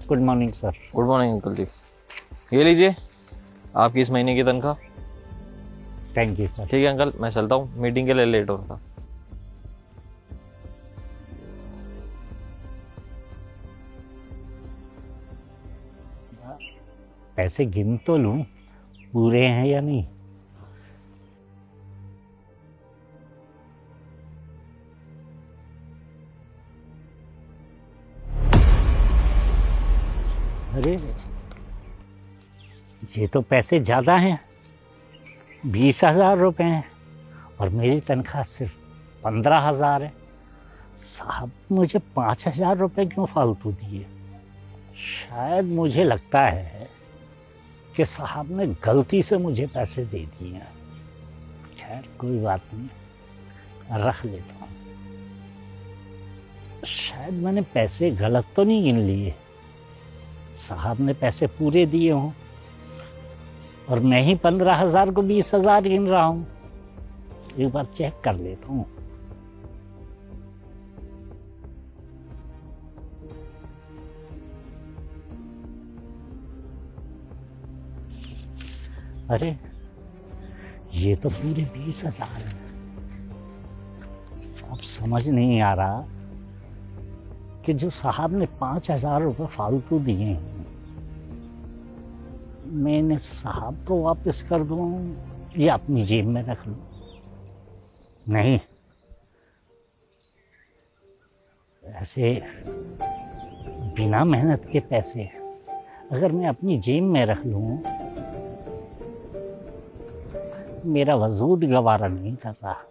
Good morning sir. Good morning uncle जी। ये लीजिए आपकी इस महीने की तनख्वाह। Thank you sir. ठीक है अंकल, मैं चलता हूँ, मीटिंग के लिए लेट हो रहा था। पैसे गिन तो लूं पूरे हैं या नहीं। अरे ये तो पैसे ज़्यादा हैं, 20,000 रुपये हैं और मेरी तनख्वाह सिर्फ 15,000 है। साहब मुझे 5,000 रुपये क्यों फालतू दिए? शायद मुझे लगता है कि साहब ने गलती से मुझे पैसे दे दिए हैं। खैर कोई बात नहीं, रख लेता हूँ। शायद मैंने पैसे गलत तो नहीं गिन लिए, साहब ने पैसे पूरे दिए हों और मैं ही 15,000 को 20,000 गिन रहा हूँ। एक बार चेक कर लेता हूँ। अरे ये तो पूरे 20,000 है। अब समझ नहीं आ रहा कि जो साहब ने 5,000 रुपये फालतू दिए हैं, मैं इन्हें साहब को वापस कर दूं या अपनी जेब में रख लूं? नहीं, ऐसे बिना मेहनत के पैसे अगर मैं अपनी जेब में रख लूं, मेरा वजूद गवारा नहीं कर रहा।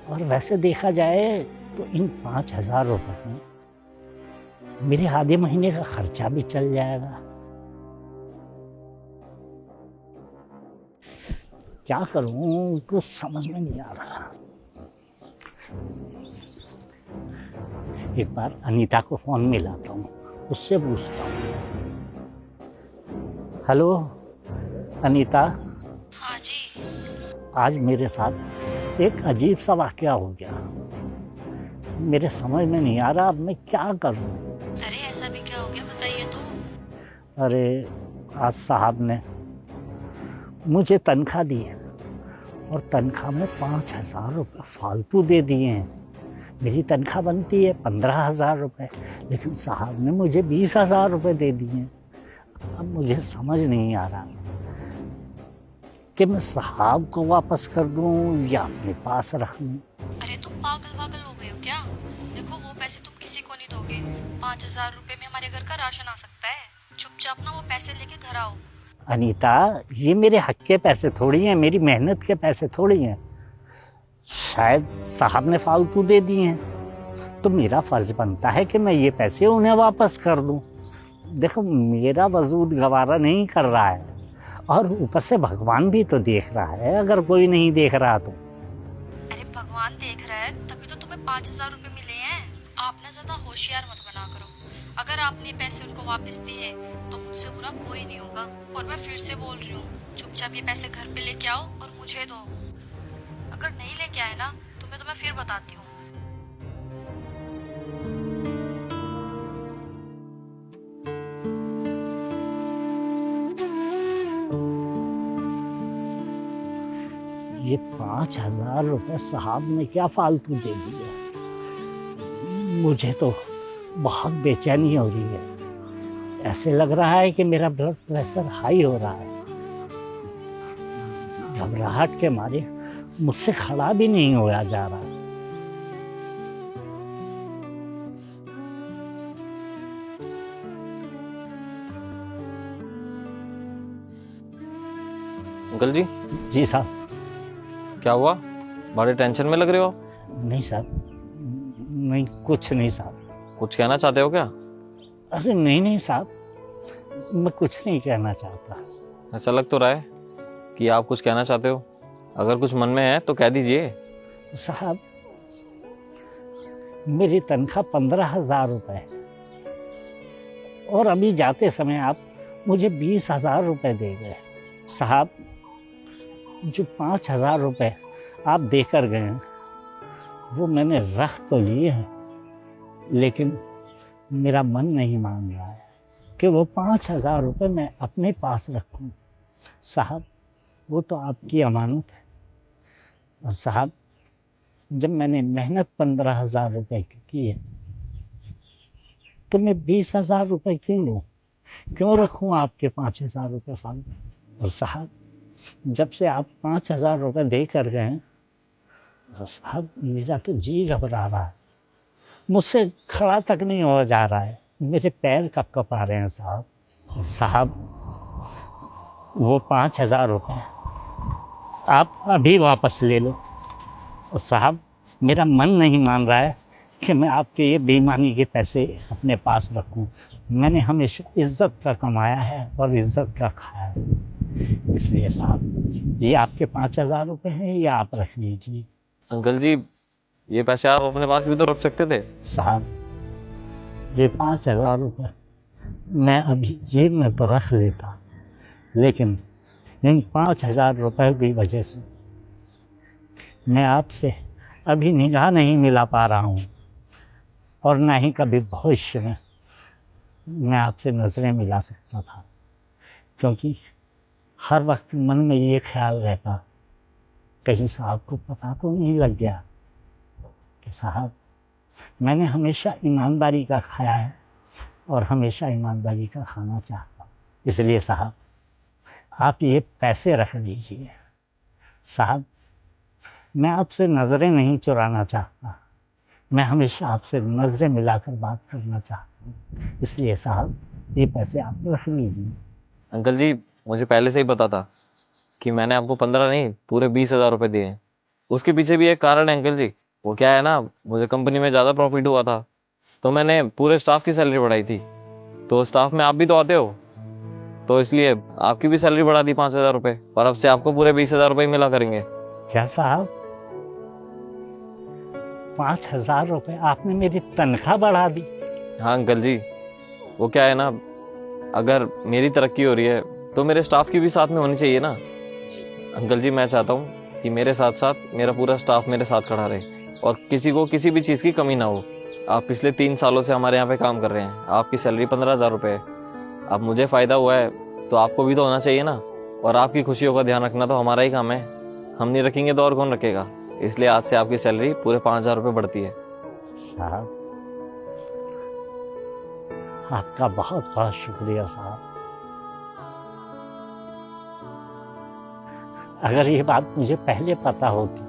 और वैसे देखा जाए तो इन 5,000 रुपये में मेरे आधे महीने का खर्चा भी चल जाएगा। क्या करूं कुछ समझ में नहीं आ रहा। एक बार अनीता को फोन मिलाता हूं, उससे पूछता हूं। हेलो अनीता। हाँ जी। आज मेरे साथ एक अजीब सा वाकया हो गया। मेरे समझ में नहीं आ रहा अब मैं क्या करूं। अरे ऐसा भी क्या हो गया, बताइए तो। अरे आज साहब ने मुझे तनख्वाह दी है और तनख्वाह में 5,000 रुपये फालतू दे दिए हैं। मेरी तनख्वाह बनती है 15,000 रुपये, लेकिन साहब ने मुझे 20,000 रुपये दे दिए हैं। अब मुझे समझ नहीं आ रहा कि मैं साहब को वापस कर दूं या अपने पास रख लूं। अरे तुम पागल वागल हो गए हो क्या? देखो वो पैसे तुम किसी को नहीं दोगे। 5,000 रुपए में हमारे घर का राशन आ सकता है। चुपचाप ना वो पैसे लेके घर आओ। अनीता, ये मेरे हक के पैसे थोड़ी हैं, मेरी मेहनत के पैसे थोड़ी हैं। शायद साहब ने फालतू दे दिए हैं, तो मेरा फर्ज बनता है कि मैं ये पैसे उन्हें वापस कर दूं। देखो मेरा वजूद गवारा नहीं कर रहा है और ऊपर से भगवान भी तो देख रहा है, अगर कोई नहीं देख रहा तो। अरे भगवान देख रहा है तभी तो तुम्हें 5,000 रुपए मिले हैं। आप ना ज्यादा होशियार मत बना करो। अगर आपने पैसे उनको वापस दिए तो मुझसे बुरा कोई नहीं होगा। और मैं फिर से बोल रही हूँ, चुपचाप ये पैसे घर पे लेके आओ और मुझे दो। अगर नहीं लेके आए ना तुम्हें तो मैं फिर बताती हूँ। ये 5,000 रुपये साहब ने क्या फालतू दे दिए? मुझे तो बहुत बेचैनी हो रही है। ऐसे लग रहा है कि मेरा ब्लड प्रेशर हाई हो रहा है। घबराहट के मारे मुझसे खड़ा भी नहीं होया जा रहा। अंकल जी। जी साहब। क्या हुआ, बड़े टेंशन में लग रहे हो? नहीं साहब, नहीं कुछ नहीं साहब। कुछ कहना चाहते हो क्या? अरे नहीं नहीं साहब, मैं कुछ नहीं कहना चाहता। ऐसा लग तो रहा है कि आप कुछ कहना चाहते हो। अगर कुछ मन में है तो कह दीजिए। साहब मेरी तनख्वाह 15,000 रुपये है और अभी जाते समय आप मुझे 20,000 रुपये दे गए। साहब जो 5,000 रुपये आप देकर गए हैं वो मैंने रख तो लिए हैं, लेकिन मेरा मन नहीं मान रहा है कि वो 5,000 रुपये मैं अपने पास रखूं। साहब, वो तो आपकी अमानत है। और साहब, जब मैंने मेहनत 15,000 रुपये की है तो मैं 20,000 रुपये क्यों लूँ? क्यों रखूँ आपके 5,000 रुपये फालतू? और साहब, जब से आप 5,000 रुपये दे कर गए, तो साहब मेरा तो जी घबरा रहा है, मुझसे खड़ा तक नहीं हो जा रहा है, मेरे पैर कप आ रहे हैं साहब। साहब, वो 5,000 रुपये आप अभी वापस ले लो। और साहब, मेरा मन नहीं मान रहा है कि मैं आपके ये बेईमानी के पैसे अपने पास रखूं। मैंने हमेशा इज्जत का कमाया है और इज्जत का खाया है, इसलिए साहब ये आपके 5,000 रुपये हैं, ये आप रख लीजिए। अंकल जी, ये पैसे आप अपने पास भी तो रख सकते थे। साहब, ये 5,000 रुपये मैं अभी जेब में तो रख लेता, लेकिन इन 5,000 रुपये की वजह से मैं आपसे अभी निगाह नहीं मिला पा रहा हूँ, और ना ही कभी भविष्य में मैं आपसे नज़रें मिला सकता था, क्योंकि हर वक्त मन में ये ख्याल रहता कहीं साहब को पता तो नहीं लग गया कि साहब मैंने हमेशा ईमानदारी का खाया है और हमेशा ईमानदारी का खाना चाहता हूँ। इसलिए साहब आप ये पैसे रख लीजिए। साहब, मैं आपसे नज़रें नहीं चुराना चाहता, मैं हमेशा आपसे नज़रें मिलाकर बात करना चाहता हूँ, इसलिए साहब ये पैसे आप रख लीजिए। अंकल जी, मुझे पहले से ही पता था कि मैंने आपको 15 नहीं पूरे 20,000 रुपये दिए हैं। उसके पीछे भी एक कारण है अंकल जी। वो क्या है ना, मुझे कंपनी में ज़्यादा प्रॉफिट हुआ था तो मैंने पूरे स्टाफ की सैलरी बढ़ाई थी। तो स्टाफ में आप भी तो आते हो, तो इसलिए आपकी भी सैलरी बढ़ा दी 5,000 रुपये, और अब से आपको पूरे 20,000 रुपये मिला करेंगे। क्या साहब, 5,000 रुपये आपने मेरी तनख्वाह बढ़ा दी? हाँ अंकल जी, वो क्या है ना, अगर मेरी तरक्की हो रही है तो मेरे स्टाफ की भी साथ में होनी चाहिए ना। अंकल जी, मैं चाहता हूँ कि मेरे साथ साथ मेरा पूरा स्टाफ मेरे साथ खड़ा रहे और किसी को किसी भी चीज़ की कमी ना हो। आप पिछले 3 सालों से हमारे यहाँ पे काम कर रहे हैं, आपकी सैलरी 15,000 रुपये है। अब मुझे फ़ायदा हुआ है तो आपको भी तो होना चाहिए ना, और आपकी खुशियों का ध्यान रखना तो हमारा ही काम है। हम नहीं रखेंगे तो और कौन रखेगा? इसलिए आज से आपकी सैलरी पूरे 5,000 रुपये बढ़ती है। साहब, आपका बहुत बहुत शुक्रिया साहब। अगर ये बात मुझे पहले पता होती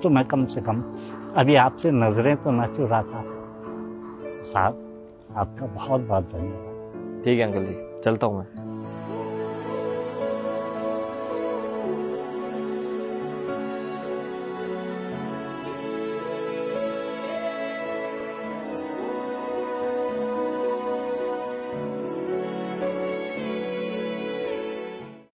तो मैं कम से कम अभी आपसे नजरें तो न चुराता। साहब, आपका बहुत बहुत धन्यवाद। ठीक है अंकल जी, चलता हूँ मैं।